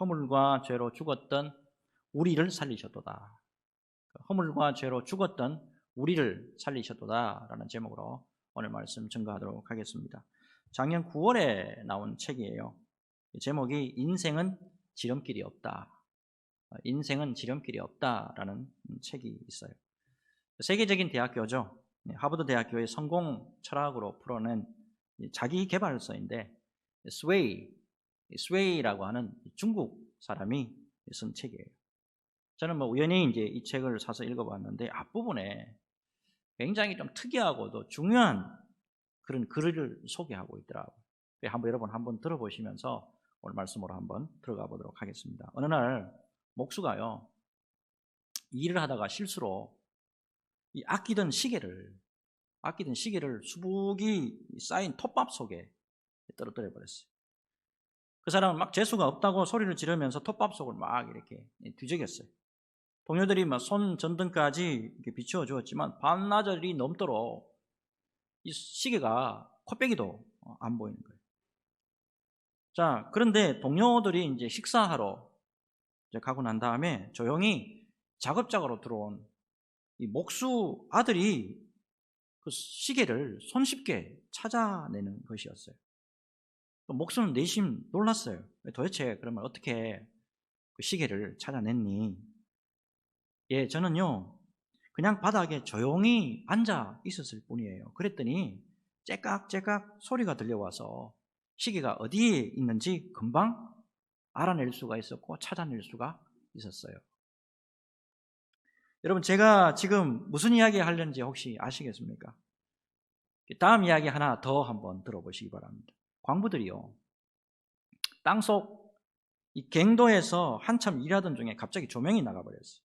허물과 죄로 죽었던 우리를 살리셨도다. 허물과 죄로 죽었던 우리를 살리셨도다 라는 제목으로 오늘 말씀 증거하도록 하겠습니다. 작년 9월에 나온 책이에요. 제목이 인생은 지름길이 없다. 인생은 지름길이 없다라는 책이 있어요. 세계적인 대학교죠. 하버드 대학교의 성공 철학으로 풀어낸 자기 개발서인데 스웨이라고 하는 중국 사람이 쓴 책이에요. 저는 우연히 이제 이 책을 사서 읽어봤는데 앞부분에 굉장히 좀 특이하고도 중요한 그런 글을 소개하고 있더라고요. 여러분 한번 들어보시면서 오늘 말씀으로 한번 들어가 보도록 하겠습니다. 어느 날 목수가요, 일을 하다가 실수로 이 아끼던 시계를 수북이 쌓인 톱밥 속에 떨어뜨려 버렸어요. 그 사람은 막 재수가 없다고 소리를 지르면서 톱밥 속을 막 이렇게 뒤적였어요. 동료들이 막 손 전등까지 이렇게 비추어 주었지만 반나절이 넘도록 이 시계가 코빼기도 안 보이는 거예요. 자, 그런데 동료들이 이제 식사하러 이제 가고 난 다음에 조용히 작업장으로 들어온 이 목수 아들이 그 시계를 손쉽게 찾아내는 것이었어요. 목수는 내심 놀랐어요. 도대체 그러면 어떻게 그 시계를 찾아냈니? 예, 저는요 그냥 바닥에 조용히 앉아 있었을 뿐이에요. 그랬더니 째깍째깍 소리가 들려와서 시계가 어디에 있는지 금방 알아낼 수가 있었고 찾아낼 수가 있었어요. 여러분, 제가 지금 무슨 이야기 하려는지 혹시 아시겠습니까? 다음 이야기 하나 더 한번 들어보시기 바랍니다. 광부들이요, 땅속 이 갱도에서 한참 일하던 중에 갑자기 조명이 나가버렸어요.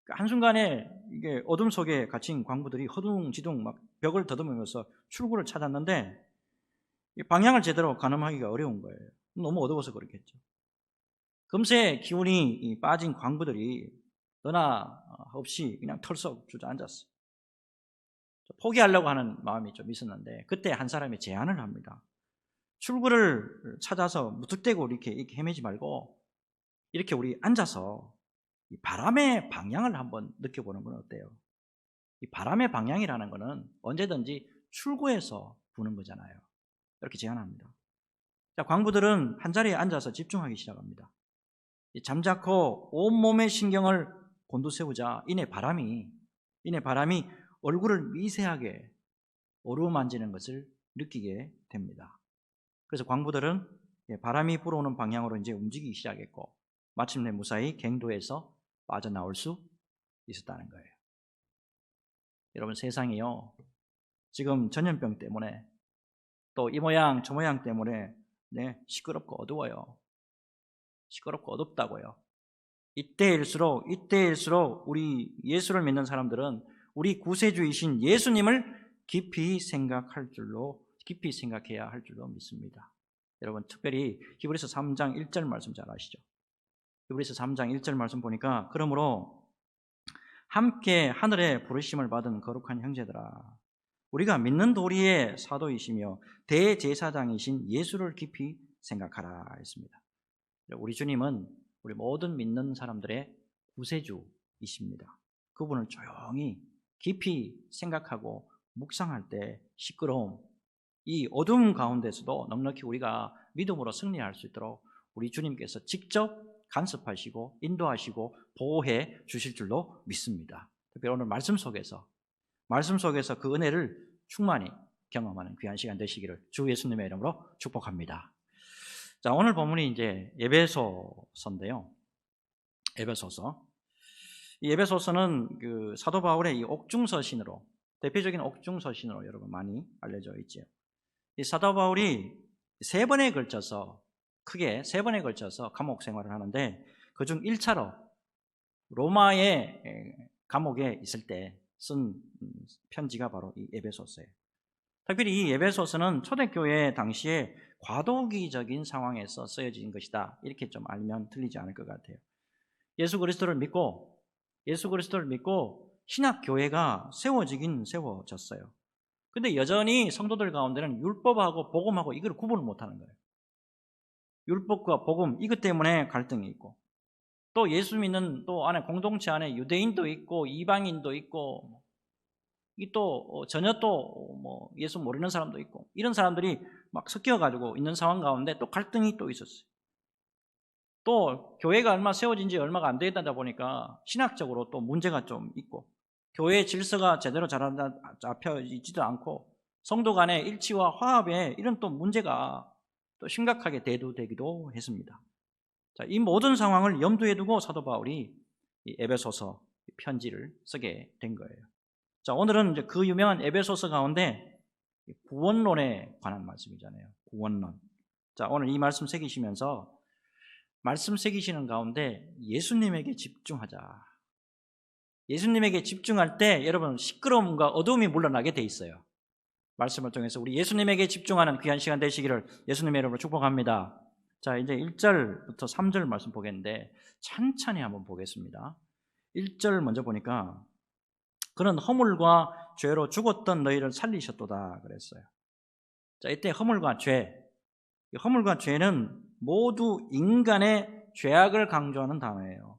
한순간에 이게 어둠 속에 갇힌 광부들이 허둥지둥 막 벽을 더듬으면서 출구를 찾았는데 방향을 제대로 가늠하기가 어려운 거예요. 너무 어두워서 그렇겠죠. 금세 기운이 빠진 광부들이 너나 없이 그냥 털썩 주저앉았어요. 포기하려고 하는 마음이 좀 있었는데 그때 한 사람이 제안을 합니다. 출구를 찾아서 무턱대고 이렇게 헤매지 말고 이렇게 우리 앉아서 이 바람의 방향을 한번 느껴보는 건 어때요? 이 바람의 방향이라는 거는 언제든지 출구에서 부는 거잖아요. 이렇게 제안합니다. 자, 광부들은 한 자리에 앉아서 집중하기 시작합니다. 잠자코 온몸의 신경을 곤두세우자 이내 바람이 얼굴을 미세하게 어루만지는 것을 느끼게 됩니다. 그래서 광부들은 바람이 불어오는 방향으로 이제 움직이기 시작했고 마침내 무사히 갱도에서 빠져나올 수 있었다는 거예요. 여러분, 세상이요 지금 전염병 때문에 또 이 모양 저 모양 때문에 시끄럽고 어두워요. 시끄럽고 어둡다고요. 이때일수록 우리 예수를 믿는 사람들은 우리 구세주이신 예수님을 깊이 생각해야 할 줄로 믿습니다. 여러분, 특별히 히브리서 3장 1절 말씀 잘 아시죠? 히브리서 3장 1절 말씀 보니까 그러므로 함께 하늘에 부르심을 받은 거룩한 형제들아, 우리가 믿는 도리의 사도이시며 대제사장이신 예수를 깊이 생각하라 했습니다. 우리 주님은 우리 모든 믿는 사람들의 구세주이십니다. 그분을 조용히 깊이 생각하고 묵상할 때 시끄러움, 이 어둠 가운데서도 넉넉히 우리가 믿음으로 승리할 수 있도록 우리 주님께서 직접 간섭하시고 인도하시고 보호해 주실 줄로 믿습니다. 특별히 오늘 말씀 속에서 그 은혜를 충만히 경험하는 귀한 시간 되시기를 주 예수님의 이름으로 축복합니다. 자, 오늘 본문이 이제 에베소서인데요. 에베소서. 이 에베소서는 그 사도 바울의 이 옥중서신으로, 대표적인 옥중서신으로 여러분 많이 알려져 있죠. 이 사도 바울이 크게 세 번에 걸쳐서 감옥 생활을 하는데 그중 1차로 로마의 감옥에 있을 때 쓴 편지가 바로 이 에베소서예요. 특별히 이 에베소서는 초대교회 당시에 과도기적인 상황에서 쓰여진 것이다, 이렇게 좀 알면 틀리지 않을 것 같아요. 예수 그리스도를 믿고 신학교회가 세워졌어요. 근데 여전히 성도들 가운데는 율법하고 복음하고 이걸 구분을 못하는 거예요. 율법과 복음 이것 때문에 갈등이 있고, 또 예수 믿는 또 안에 공동체 안에 유대인도 있고 이방인도 있고, 이 또 전혀 또 뭐 예수 모르는 사람도 있고, 이런 사람들이 막 섞여 가지고 있는 상황 가운데 또 갈등이 또 있었어요. 또 교회가 얼마 세워진 지 얼마가 안 되다 보니까 신학적으로 또 문제가 좀 있고, 교회의 질서가 제대로 잡혀 있지도 않고, 성도 간의 일치와 화합에 이런 또 문제가 또 심각하게 대두되기도 했습니다. 자, 이 모든 상황을 염두에 두고 사도 바울이 이 에베소서 편지를 쓰게 된 거예요. 자, 오늘은 이제 그 유명한 에베소서 가운데 구원론에 관한 말씀이잖아요. 구원론. 자, 오늘 이 말씀 새기시면서 말씀 새기시는 가운데 예수님에게 집중하자. 예수님에게 집중할 때 여러분 시끄러움과 어두움이 물러나게 돼 있어요. 말씀을 통해서 우리 예수님에게 집중하는 귀한 시간 되시기를 예수님의 이름으로 축복합니다. 자, 이제 1절부터 3절 말씀 보겠는데 천천히 한번 보겠습니다. 1절 먼저 보니까 그는 허물과 죄로 죽었던 너희를 살리셨도다 그랬어요. 자, 이때 허물과 죄, 허물과 죄는 모두 인간의 죄악을 강조하는 단어예요.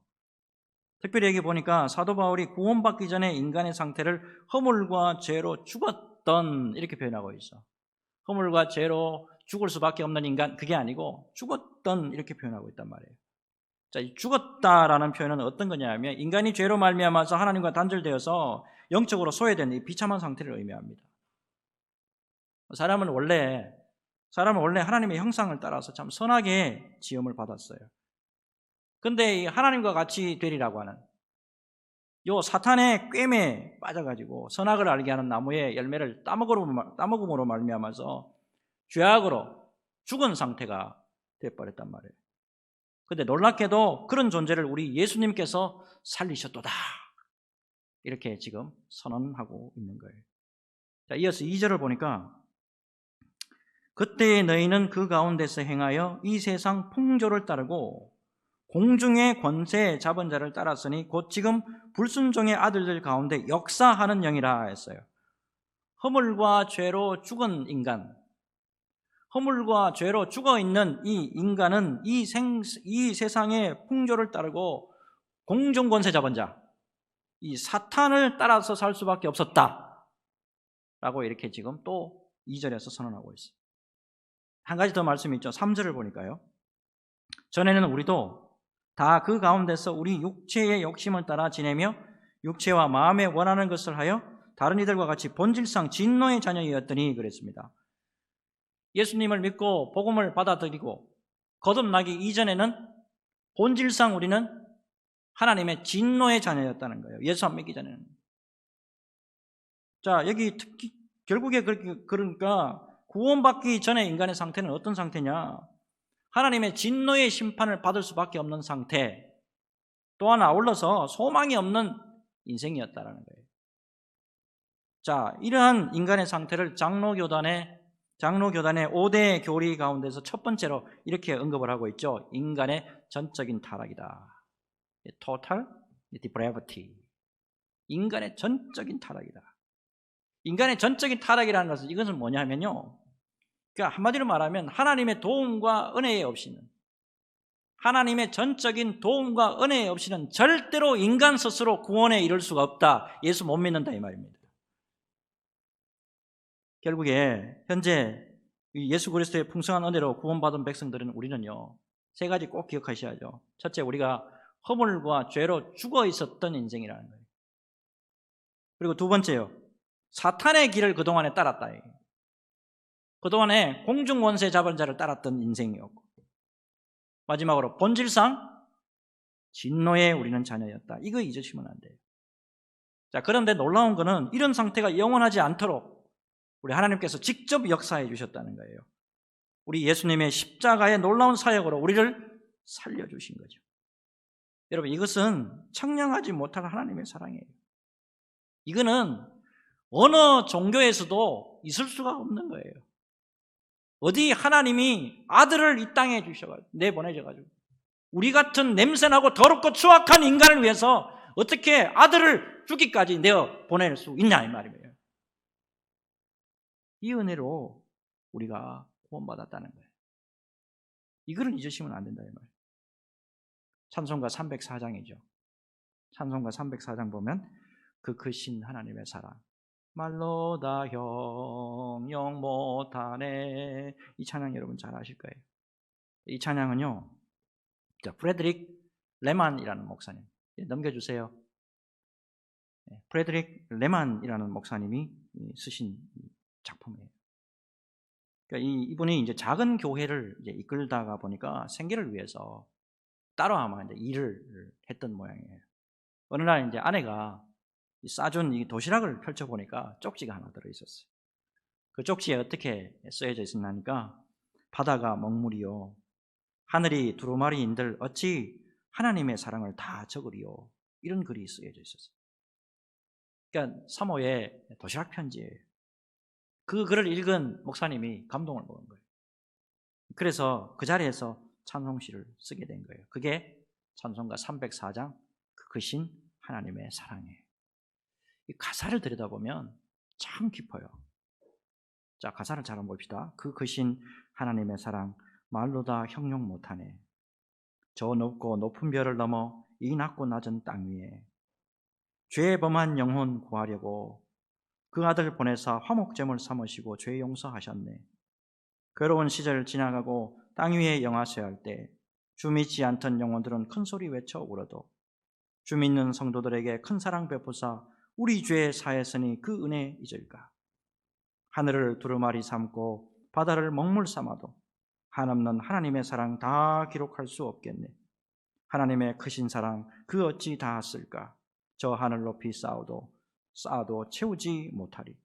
특별히 여기 보니까 사도 바울이 구원받기 전에 인간의 상태를 허물과 죄로 죽었던 이렇게 표현하고 있어. 허물과 죄로 죽을 수밖에 없는 인간, 그게 아니고 죽었던 이렇게 표현하고 있단 말이에요. 자, 이 죽었다라는 표현은 어떤 거냐면 인간이 죄로 말미암아서 하나님과 단절되어서 영적으로 소외된 이 비참한 상태를 의미합니다. 사람은 원래 하나님의 형상을 따라서 참 선하게 지음을 받았어요. 근데 이 하나님과 같이 되리라고 하는 요 사탄의 꿰매에 빠져가지고 선악을 알게 하는 나무의 열매를 따먹음으로 말미암아서 죄악으로 죽은 상태가 되어버렸단 말이에요. 근데 놀랍게도 그런 존재를 우리 예수님께서 살리셨도다 이렇게 지금 선언하고 있는 거예요. 자, 이어서 2절을 보니까 그때의 너희는 그 가운데서 행하여 이 세상 풍조를 따르고 공중의 권세 잡은 자를 따랐으니 곧 지금 불순종의 아들들 가운데 역사하는 영이라 했어요. 허물과 죄로 죽은 인간, 허물과 죄로 죽어있는 이 인간은 이 세상의 풍조를 따르고 공중 권세 잡은 자, 이 사탄을 따라서 살 수밖에 없었다 라고 이렇게 지금 또 2절에서 선언하고 있어요. 한 가지 더 말씀이 있죠. 3절을 보니까요, 전에는 우리도 다 그 가운데서 우리 육체의 욕심을 따라 지내며 육체와 마음에 원하는 것을 하여 다른 이들과 같이 본질상 진노의 자녀이었더니 그랬습니다. 예수님을 믿고 복음을 받아들이고 거듭나기 이전에는 본질상 우리는 하나님의 진노의 자녀였다는 거예요. 예수 안 믿기 전에는. 자, 여기 특히 결국에 그러니까 구원받기 전에 인간의 상태는 어떤 상태냐? 하나님의 진노의 심판을 받을 수밖에 없는 상태, 또한 아울러서 소망이 없는 인생이었다는 거예요. 자, 이러한 인간의 상태를 장로교단의 5대 교리 가운데서 첫 번째로 이렇게 언급을 하고 있죠. 인간의 전적인 타락이다. Total depravity. 인간의 전적인 타락이다. 인간의 전적인 타락이라는 것은 이것은 뭐냐면요, 그러니까 한마디로 말하면 하나님의 도움과 은혜 없이는, 하나님의 전적인 도움과 은혜 없이는 절대로 인간 스스로 구원에 이를 수가 없다. 예수 못 믿는다 이 말입니다. 결국에 현재 예수 그리스도의 풍성한 은혜로 구원받은 백성들은 우리는요, 세 가지 꼭 기억하셔야죠. 첫째, 우리가 허물과 죄로 죽어 있었던 인생이라는 거예요. 그리고 두 번째요, 사탄의 길을 그동안에 따랐다. 그동안에 공중권세 잡은 자를 따랐던 인생이었고, 마지막으로 본질상 진노에 우리는 자녀였다. 이거 잊으시면 안 돼요. 자, 그런데 놀라운 거는 이런 상태가 영원하지 않도록 우리 하나님께서 직접 역사해 주셨다는 거예요. 우리 예수님의 십자가의 놀라운 사역으로 우리를 살려주신 거죠. 여러분, 이것은 청량하지 못할 하나님의 사랑이에요. 이거는 어느 종교에서도 있을 수가 없는 거예요. 어디 하나님이 아들을 이 땅에 주셔가지고 내보내셔가지고 우리 같은 냄새나고 더럽고 추악한 인간을 위해서 어떻게 아들을 주기까지 내어 보낼 수 있냐 이 말이에요. 이 은혜로 우리가 구원받았다는 거예요. 이거를 잊으시면 안 된다 이 말이에요. 찬송가 304장이죠. 찬송가 304장 보면 그 크신 하나님의 사랑 말로 다 형용 못하네. 이 찬양 여러분 잘 아실 거예요. 이 찬양은요, 프레드릭 레만이라는 목사님, 넘겨주세요. 프레드릭 레만이라는 목사님이 쓰신 작품이에요. 그러니까 이분이 이제 작은 교회를 이제 이끌다가 보니까 생계를 위해서 따로 아마 이제 일을 했던 모양이에요. 어느 날 이제 아내가 싸준 이 도시락을 펼쳐보니까 쪽지가 하나 들어있었어요. 그 쪽지에 어떻게 쓰여져 있었나니까 바다가 먹물이요 하늘이 두루마리인들 어찌 하나님의 사랑을 다 적으리요 이런 글이 쓰여져 있었어요. 그러니까 사모의 도시락 편지예요. 그 글을 읽은 목사님이 감동을 먹은 거예요. 그래서 그 자리에서 찬송시를 쓰게 된 거예요. 그게 찬송가 304장 그 크신 하나님의 사랑이에요. 이 가사를 들여다보면 참 깊어요. 자, 가사를 잘 한번 봅시다. 그 크신 하나님의 사랑 말로 다 형용 못하네. 저 높고 높은 별을 넘어 이 낮고 낮은 땅 위에 죄 범한 영혼 구하려고 그 아들 보내사 화목제물 삼으시고 죄 용서하셨네. 괴로운 시절 지나가고 땅 위에 영하세할 때 주 믿지 않던 영혼들은 큰 소리 외쳐 울어도 주 믿는 성도들에게 큰 사랑 베푸사 우리 죄 사했으니 그 은혜 잊을까. 하늘을 두루마리 삼고 바다를 먹물 삼아도 한없는 하나님의 사랑 다 기록할 수 없겠네. 하나님의 크신 사랑 그 어찌 다 쓸까. 저 하늘 높이 쌓아도 채우지 못하리.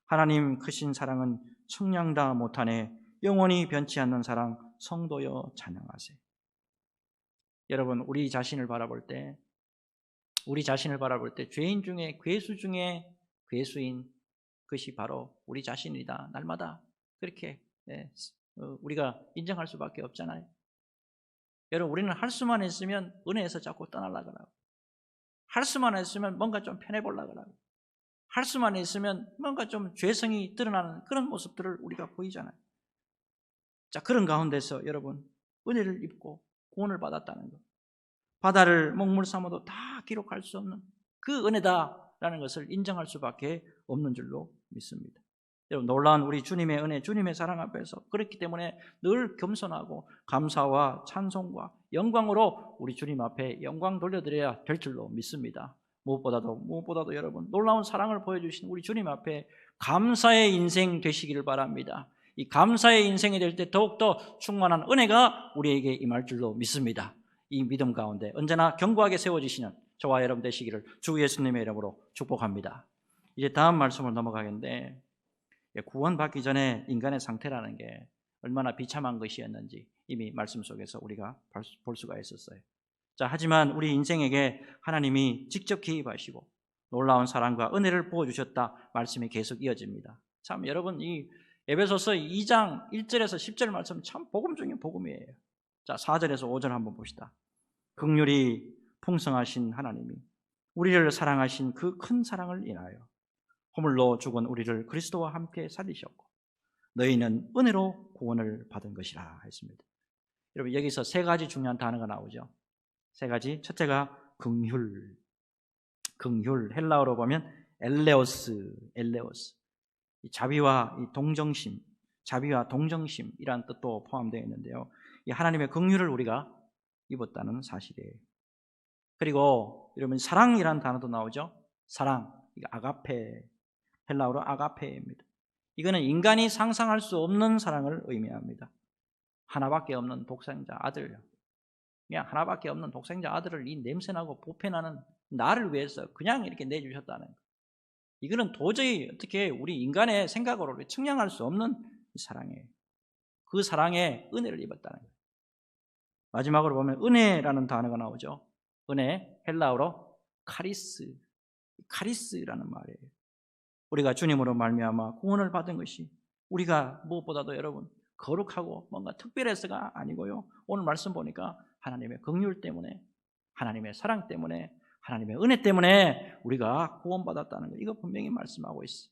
하나님 크신 사랑은 측량 다 못하네. 영원히 변치 않는 사랑 성도여 찬양하세. 여러분 우리 자신을 바라볼 때 죄인 중에 괴수 중에 괴수인 그것이 바로 우리 자신이다. 날마다 그렇게 우리가 인정할 수밖에 없잖아요. 여러분 우리는 할 수만 있으면 은혜에서 자꾸 떠나려고 하고 할 수만 있으면 뭔가 좀 편해보려고 하고 할 수만 있으면 뭔가 좀 죄성이 드러나는 그런 모습들을 우리가 보이잖아요. 자, 그런 가운데서 여러분 은혜를 입고 구원을 받았다는 것, 바다를 먹물 삼아도 다 기록할 수 없는 그 은혜다라는 것을 인정할 수밖에 없는 줄로 믿습니다. 여러분 놀라운 우리 주님의 은혜, 주님의 사랑 앞에서 그렇기 때문에 늘 겸손하고 감사와 찬송과 영광으로 우리 주님 앞에 영광 돌려드려야 될 줄로 믿습니다. 무엇보다도 여러분 놀라운 사랑을 보여주신 우리 주님 앞에 감사의 인생 되시기를 바랍니다. 이 감사의 인생이 될 때 더욱더 충만한 은혜가 우리에게 임할 줄로 믿습니다. 이 믿음 가운데 언제나 견고하게 세워지시는 저와 여러분 되시기를 주 예수님의 이름으로 축복합니다. 이제 다음 말씀을 넘어가겠는데 구원받기 전에 인간의 상태라는 게 얼마나 비참한 것이었는지 이미 말씀 속에서 우리가 볼 수가 있었어요. 자, 하지만 우리 인생에게 하나님이 직접 개입하시고 놀라운 사랑과 은혜를 부어주셨다 말씀이 계속 이어집니다. 참 여러분 이 에베소서 2장 1절에서 10절 말씀 참 복음 중에 복음이에요. 자, 4절에서 5절 한번 봅시다. 긍휼이 풍성하신 하나님이 우리를 사랑하신 그 큰 사랑을 인하여 허물로 죽은 우리를 그리스도와 함께 살리셨고 너희는 은혜로 구원을 받은 것이라 했습니다. 여러분 여기서 세 가지 중요한 단어가 나오죠. 세 가지. 첫째가 긍휼. 헬라어로 보면 엘레오스. 이 자비와 이 동정심, 자비와 동정심이라는 뜻도 포함되어 있는데요. 이 하나님의 긍휼을 우리가 입었다는 사실이에요. 그리고 여러분 사랑이라는 단어도 나오죠. 사랑, 이거 아가페, 헬라어로 아가페입니다. 이거는 인간이 상상할 수 없는 사랑을 의미합니다. 하나밖에 없는 독생자 아들, 그냥 하나밖에 없는 독생자 아들을 이 냄새나고 보편하는 나를 위해서 그냥 이렇게 내주셨다는 것. 이거는 도저히 어떻게 우리 인간의 생각으로 측량할 수 없는 사랑이에요. 그 사랑에 은혜를 입었다는 거예요. 마지막으로 보면 은혜라는 단어가 나오죠. 은혜, 헬라어로 카리스라는 말이에요. 우리가 주님으로 말미암아 구원을 받은 것이 우리가 무엇보다도 여러분 거룩하고 뭔가 특별해서가 아니고요. 오늘 말씀 보니까 하나님의 긍휼 때문에, 하나님의 사랑 때문에, 하나님의 은혜 때문에 우리가 구원받았다는 거, 이거 분명히 말씀하고 있어요.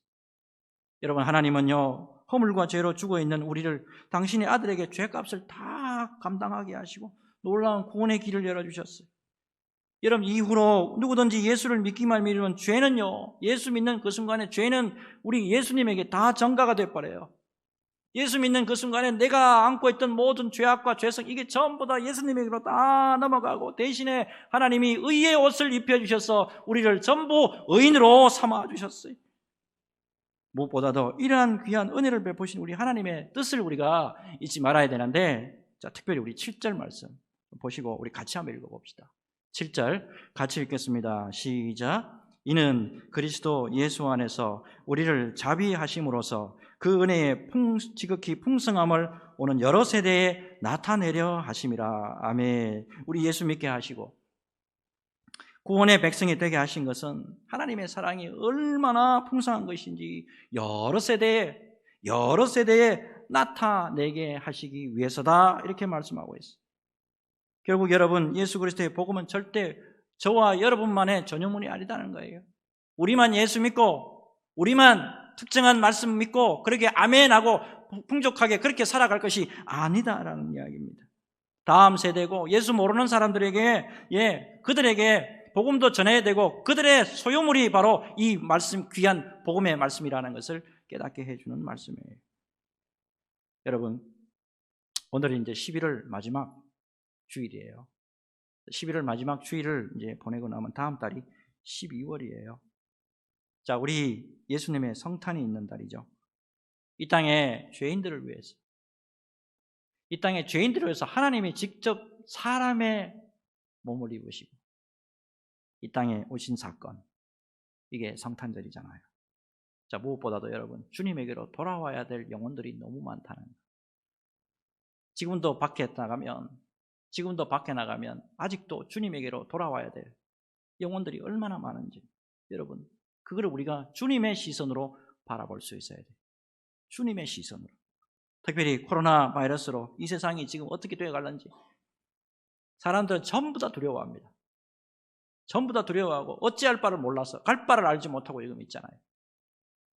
여러분 하나님은요 허물과 죄로 죽어있는 우리를 당신의 아들에게 죄값을 다 다 감당하게 하시고 놀라운 구원의 길을 열어주셨어요. 여러분, 이후로 누구든지 예수를 믿기만 믿으면 죄는요, 예수 믿는 그 순간에 죄는 우리 예수님에게 다 전가가 돼버려요. 예수 믿는 그 순간에 내가 안고 있던 모든 죄악과 죄성, 이게 전부 다 예수님에게로 다 넘어가고, 대신에 하나님이 의의 옷을 입혀주셔서 우리를 전부 의인으로 삼아주셨어요. 무엇보다도 이러한 귀한 은혜를 베푸신 우리 하나님의 뜻을 우리가 잊지 말아야 되는데, 자, 특별히 우리 7절 말씀 보시고 우리 같이 한번 읽어봅시다. 7절 같이 읽겠습니다. 시작. 이는 그리스도 예수 안에서 우리를 자비하심으로써 그 은혜의 지극히 풍성함을 오는 여러 세대에 나타내려 하심이라. 아멘. 우리 예수 믿게 하시고 구원의 백성이 되게 하신 것은 하나님의 사랑이 얼마나 풍성한 것인지 여러 세대에 나타내게 하시기 위해서다, 이렇게 말씀하고 있어요. 결국 여러분, 예수 그리스도의 복음은 절대 저와 여러분만의 전유물이 아니다는 거예요. 우리만 예수 믿고 우리만 특정한 말씀 믿고 그렇게 아멘하고 풍족하게 그렇게 살아갈 것이 아니다라는 이야기입니다. 다음 세대고 예수 모르는 사람들에게, 그들에게 복음도 전해야 되고 그들의 소유물이 바로 이 말씀, 귀한 복음의 말씀이라는 것을 깨닫게 해주는 말씀이에요. 여러분, 오늘은 이제 11월 마지막 주일이에요. 11월 마지막 주일을 이제 보내고 나면 다음 달이 12월이에요. 자, 우리 예수님의 성탄이 있는 달이죠. 이 땅에 죄인들을 위해서, 이 땅에 죄인들을 위해서 하나님이 직접 사람의 몸을 입으시고 이 땅에 오신 사건, 이게 성탄절이잖아요. 자, 무엇보다도 여러분, 주님에게로 돌아와야 될 영혼들이 너무 많다는 거예요. 지금도 밖에 나가면 아직도 주님에게로 돌아와야 될 영혼들이 얼마나 많은지, 여러분, 그걸 우리가 주님의 시선으로 바라볼 수 있어야 돼요. 주님의 시선으로. 특별히 코로나 바이러스로 이 세상이 지금 어떻게 되어가는지 사람들은 전부 다 두려워합니다. 전부 다 두려워하고 어찌할 바를 몰라서, 갈 바를 알지 못하고 지금 있잖아요.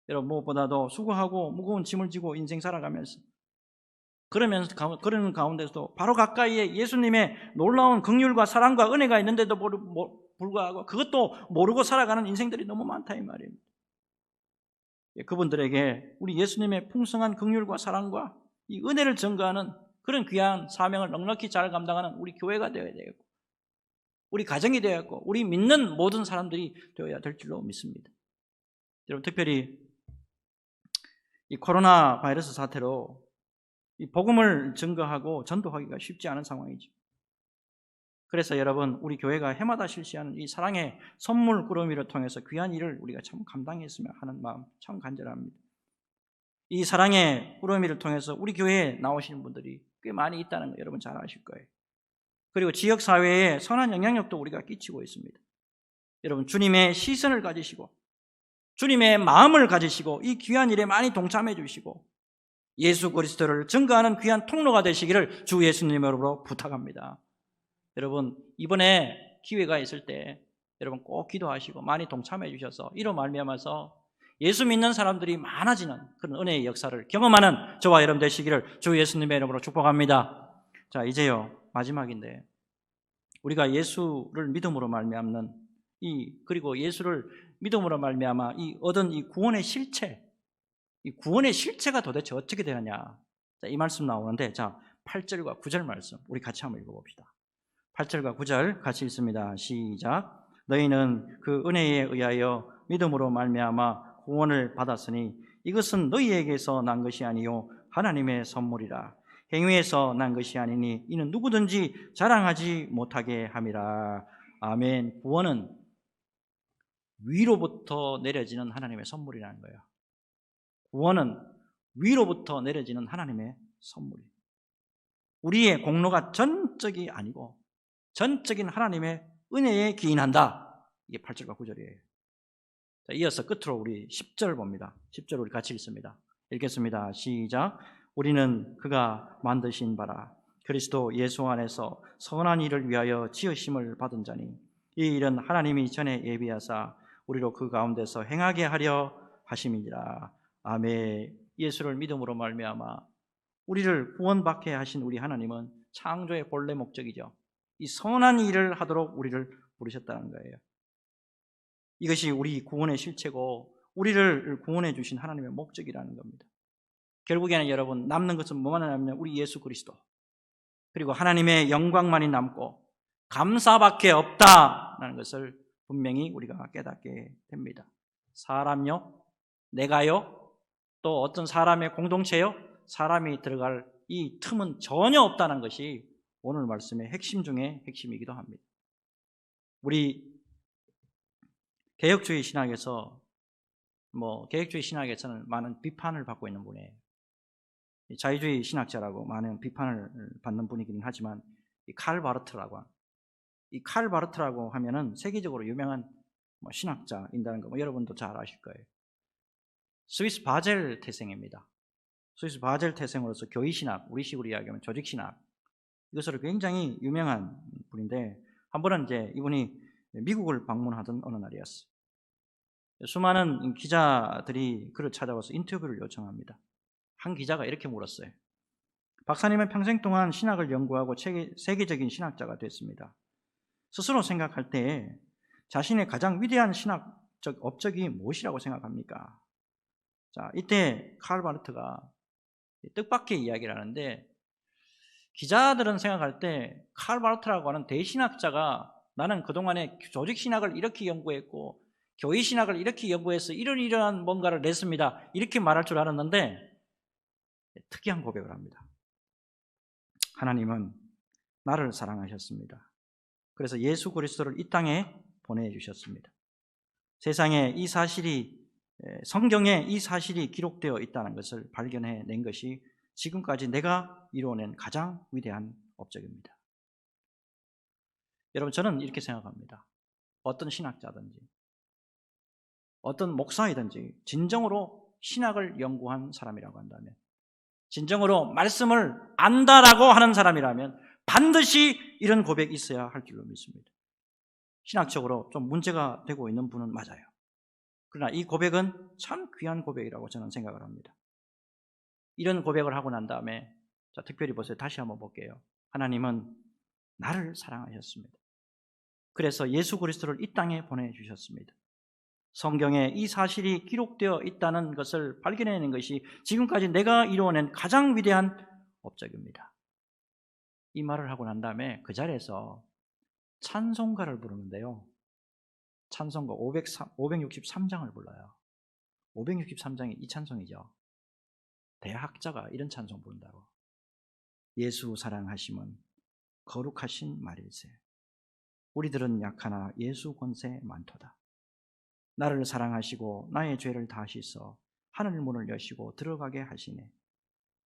여러분, 무엇보다도 수고하고 무거운 짐을 지고 인생 살아가면서 그런 가운데서도 바로 가까이에 예수님의 놀라운 긍휼과 사랑과 은혜가 있는데도 불구하고 그것도 모르고 살아가는 인생들이 너무 많다, 이 말입니다. 그분들에게 우리 예수님의 풍성한 긍휼과 사랑과 이 은혜를 전가하는 그런 귀한 사명을 넉넉히 잘 감당하는 우리 교회가 되어야 되겠고, 우리 가정이 되었고, 우리 믿는 모든 사람들이 되어야 될 줄로 믿습니다. 여러분, 특별히 이 코로나 바이러스 사태로 이 복음을 증거하고 전도하기가 쉽지 않은 상황이죠. 그래서 여러분, 우리 교회가 해마다 실시하는 이 사랑의 선물 꾸러미를 통해서 귀한 일을 우리가 참 감당했으면 하는 마음 참 간절합니다. 이 사랑의 꾸러미를 통해서 우리 교회에 나오시는 분들이 꽤 많이 있다는 거 여러분 잘 아실 거예요. 그리고 지역사회에 선한 영향력도 우리가 끼치고 있습니다. 여러분, 주님의 시선을 가지시고 주님의 마음을 가지시고 이 귀한 일에 많이 동참해 주시고 예수 그리스도를 증거하는 귀한 통로가 되시기를 주 예수님으로 부탁합니다. 여러분, 이번에 기회가 있을 때 여러분 꼭 기도하시고 많이 동참해 주셔서 이로 말미암아서 예수 믿는 사람들이 많아지는 그런 은혜의 역사를 경험하는 저와 여러분 되시기를 주 예수님의 이름으로 축복합니다. 자, 이제요 마지막인데, 우리가 예수를 믿음으로 말미암는 그리고 예수를 믿음으로 말미암아 얻은 이 구원의 실체, 이 구원의 실체가 도대체 어떻게 되느냐, 자, 이 말씀 나오는데, 자, 8절과 9절 말씀 우리 같이 한번 읽어봅시다. 8절과 9절 같이 읽습니다. 시작. 너희는 그 은혜에 의하여 믿음으로 말미암아 구원을 받았으니 이것은 너희에게서 난 것이 아니요 하나님의 선물이라. 행위에서 난 것이 아니니 이는 누구든지 자랑하지 못하게 함이라. 아멘. 구원은 위로부터 내려지는 하나님의 선물이라는 거예요. 구원은 위로부터 내려지는 하나님의 선물이에요. 우리의 공로가 전적이 아니고 전적인 하나님의 은혜에 기인한다. 이게 8절과 9절이에요. 자, 이어서 끝으로 우리 10절 봅니다. 10절 우리 같이 읽습니다. 읽겠습니다. 시작. 우리는 그가 만드신 바라 그리스도 예수 안에서 선한 일을 위하여 지으심을 받은 자니 이 일은 하나님이 전에 예비하사 우리로 그 가운데서 행하게 하려 하심이니라. 아멘. 예수를 믿음으로 말미암아 우리를 구원받게 하신 우리 하나님은 창조의 본래 목적이죠. 이 선한 일을 하도록 우리를 부르셨다는 거예요. 이것이 우리 구원의 실체고 우리를 구원해 주신 하나님의 목적이라는 겁니다. 결국에는 여러분 남는 것은 뭐만 남냐면 우리 예수 그리스도 그리고 하나님의 영광만이 남고 감사밖에 없다라는 것을 분명히 우리가 깨닫게 됩니다. 사람요, 내가요, 또 어떤 사람의 공동체요, 사람이 들어갈 이 틈은 전혀 없다는 것이 오늘 말씀의 핵심 중에 핵심이기도 합니다. 우리 개혁주의 신학에서 개혁주의 신학에서는 많은 비판을 받고 있는 분이에요. 자유주의 신학자라고 많은 비판을 받는 분이긴 하지만 이 칼 바르트라고 하면은 세계적으로 유명한 신학자인다는 거 여러분도 잘 아실 거예요. 스위스 바젤 태생입니다. 스위스 바젤 태생으로서 교의신학, 우리식으로 이야기하면 조직신학 이것으로 굉장히 유명한 분인데 한 번은 이제 이분이 미국을 방문하던 어느 날이었어요. 수많은 기자들이 그를 찾아와서 인터뷰를 요청합니다. 한 기자가 이렇게 물었어요. 박사님은 평생 동안 신학을 연구하고 세계적인 신학자가 됐습니다. 스스로 생각할 때 자신의 가장 위대한 신학적 업적이 무엇이라고 생각합니까? 자, 이때 칼 바르트가 뜻밖의 이야기를 하는데 기자들은 생각할 때 칼 바르트라고 하는 대신학자가 나는 그동안에 조직신학을 이렇게 연구했고 교회신학을 이렇게 연구해서 이러한 뭔가를 냈습니다. 이렇게 말할 줄 알았는데 특이한 고백을 합니다. 하나님은 나를 사랑하셨습니다. 그래서 예수 그리스도를 이 땅에 보내주셨습니다. 세상에 이 사실이 성경에 이 사실이 기록되어 있다는 것을 발견해낸 것이 지금까지 내가 이루어낸 가장 위대한 업적입니다. 여러분 저는 이렇게 생각합니다. 어떤 신학자든지 어떤 목사이든지 진정으로 신학을 연구한 사람이라고 한다면 진정으로 말씀을 안다라고 하는 사람이라면 반드시 이런 고백이 있어야 할 줄로 믿습니다. 신학적으로 좀 문제가 되고 있는 분은 맞아요. 그러나 이 고백은 참 귀한 고백이라고 저는 생각을 합니다. 이런 고백을 하고 난 다음에 자, 특별히 보세요. 다시 한번 볼게요. 하나님은 나를 사랑하셨습니다. 그래서 예수 그리스도를 이 땅에 보내주셨습니다. 성경에 이 사실이 기록되어 있다는 것을 발견해내는 것이 지금까지 내가 이루어낸 가장 위대한 업적입니다. 이 말을 하고 난 다음에 그 자리에서 찬송가를 부르는데요. 찬송가 563장을 불러요. 563장이 이 찬송이죠. 대학자가 이런 찬송 부른다고. 예수 사랑하심은 거룩하신 말일세. 우리들은 약하나 예수 권세 많도다. 나를 사랑하시고 나의 죄를 다 씻어 하늘 문을 여시고 들어가게 하시네.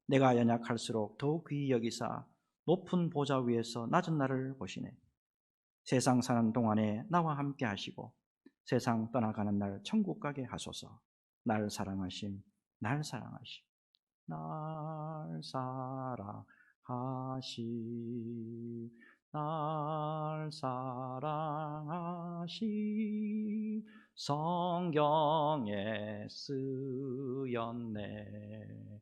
내가 연약할수록 더욱 귀히 여기사 높은 보좌 위에서 낮은 나를 보시네. 세상 사는 동안에 나와 함께 하시고 세상 떠나가는 날 천국 가게 하소서. 날 사랑하심, 날 사랑하심, 날 사랑하심, 날 사랑하심, 성경에 쓰였네.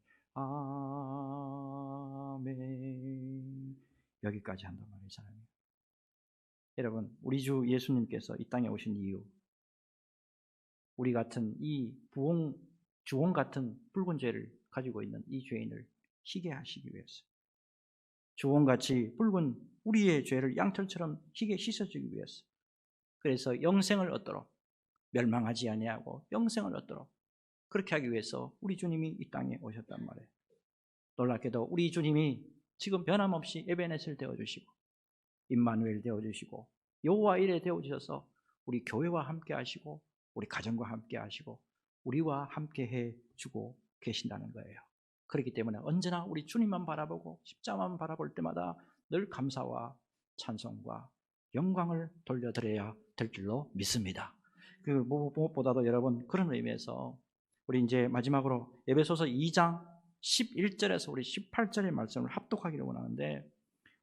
아멘. 여기까지 한단 말이에요, 사랑해요. 여러분, 우리 주 예수님께서 이 땅에 오신 이유, 우리 같은 이 주홍 같은 붉은 죄를 가지고 있는 이 죄인을 희게 하시기 위해서, 주홍같이 붉은 우리의 죄를 양털처럼 희게 씻어주기 위해서, 그래서 영생을 얻도록, 멸망하지 아니하고 영생을 얻도록 그렇게 하기 위해서 우리 주님이 이 땅에 오셨단 말이에요. 놀랍게도 우리 주님이 지금 변함없이 에베네셀 되어주시고 임마누엘 되어주시고 여호와 이레 되어주셔서 우리 교회와 함께 하시고 우리 가정과 함께 하시고 우리와 함께 해주고 계신다는 거예요. 그렇기 때문에 언제나 우리 주님만 바라보고 십자가만 바라볼 때마다 늘 감사와 찬송과 영광을 돌려드려야 될 줄로 믿습니다. 그 무엇보다도 여러분 그런 의미에서 우리 이제 마지막으로 에베소서 2장 11절에서 우리 18절의 말씀을 합독하기를 원하는데,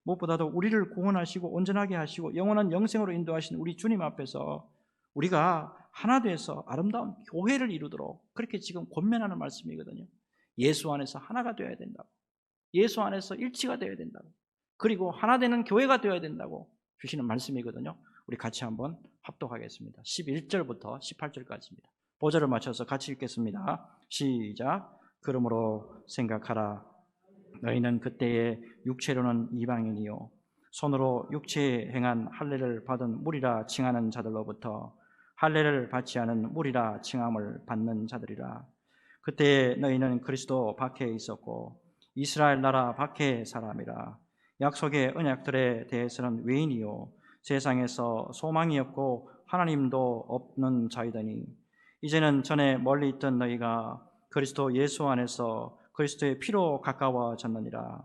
무엇보다도 우리를 구원하시고 온전하게 하시고 영원한 영생으로 인도하신 우리 주님 앞에서 우리가 하나 돼서 아름다운 교회를 이루도록 그렇게 지금 권면하는 말씀이거든요. 예수 안에서 하나가 되어야 된다고, 예수 안에서 일치가 되어야 된다고, 그리고 하나 되는 교회가 되어야 된다고 주시는 말씀이거든요. 우리 같이 한번 합독하겠습니다. 11절부터 18절까지입니다. 보절을 맞춰서 같이 읽겠습니다. 시작. 그러므로 생각하라. 너희는 그때의 육체로는 이방인이요 손으로 육체에 행한 할례를 받은 무리라 칭하는 자들로부터 할례를 받지 않은 무리라 칭함을 받는 자들이라. 그때 너희는 그리스도 밖에 있었고 이스라엘 나라 밖의 사람이라. 약속의 언약들에 대해서는 외인이요 세상에서 소망이 없고 하나님도 없는 자이더니 이제는 전에 멀리 있던 너희가 그리스도 예수 안에서 그리스도의 피로 가까워졌느니라.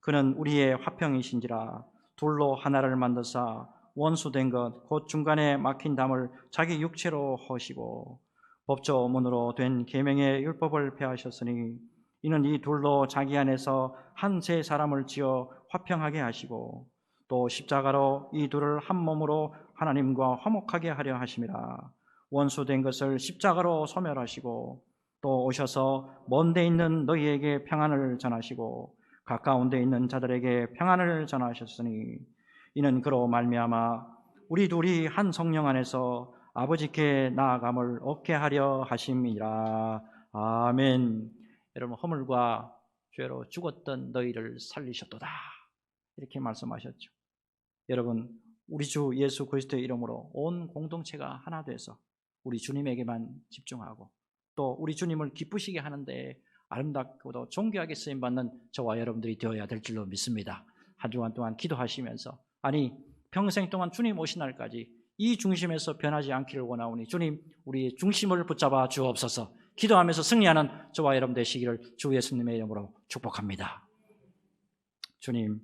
그는 우리의 화평이신지라. 둘로 하나를 만드사 원수된 것 곧 중간에 막힌 담을 자기 육체로 허시고 법조문으로 된 계명의 율법을 폐하셨으니 이는 이 둘로 자기 안에서 한 세 사람을 지어 화평하게 하시고 또 십자가로 이 둘을 한 몸으로 하나님과 화목하게 하려 하심이라. 원수된 것을 십자가로 소멸하시고 또 오셔서 먼 데 있는 너희에게 평안을 전하시고 가까운 데 있는 자들에게 평안을 전하셨으니 이는 그로 말미암아 우리 둘이 한 성령 안에서 아버지께 나아감을 얻게 하려 하심이라. 아멘. 여러분, 허물과 죄로 죽었던 너희를 살리셨도다 이렇게 말씀하셨죠. 여러분, 우리 주 예수 그리스도의 이름으로 온 공동체가 하나 돼서 우리 주님에게만 집중하고 또 우리 주님을 기쁘시게 하는데 아름답고도 존귀하게 쓰임받는 저와 여러분들이 되어야 될 줄로 믿습니다. 한 주간 동안 기도하시면서 아니 평생 동안 주님 오신 날까지 이 중심에서 변하지 않기를 원하오니 주님 우리의 중심을 붙잡아 주옵소서. 기도하면서 승리하는 저와 여러분 되시기를 주 예수님의 이름으로 축복합니다. 주님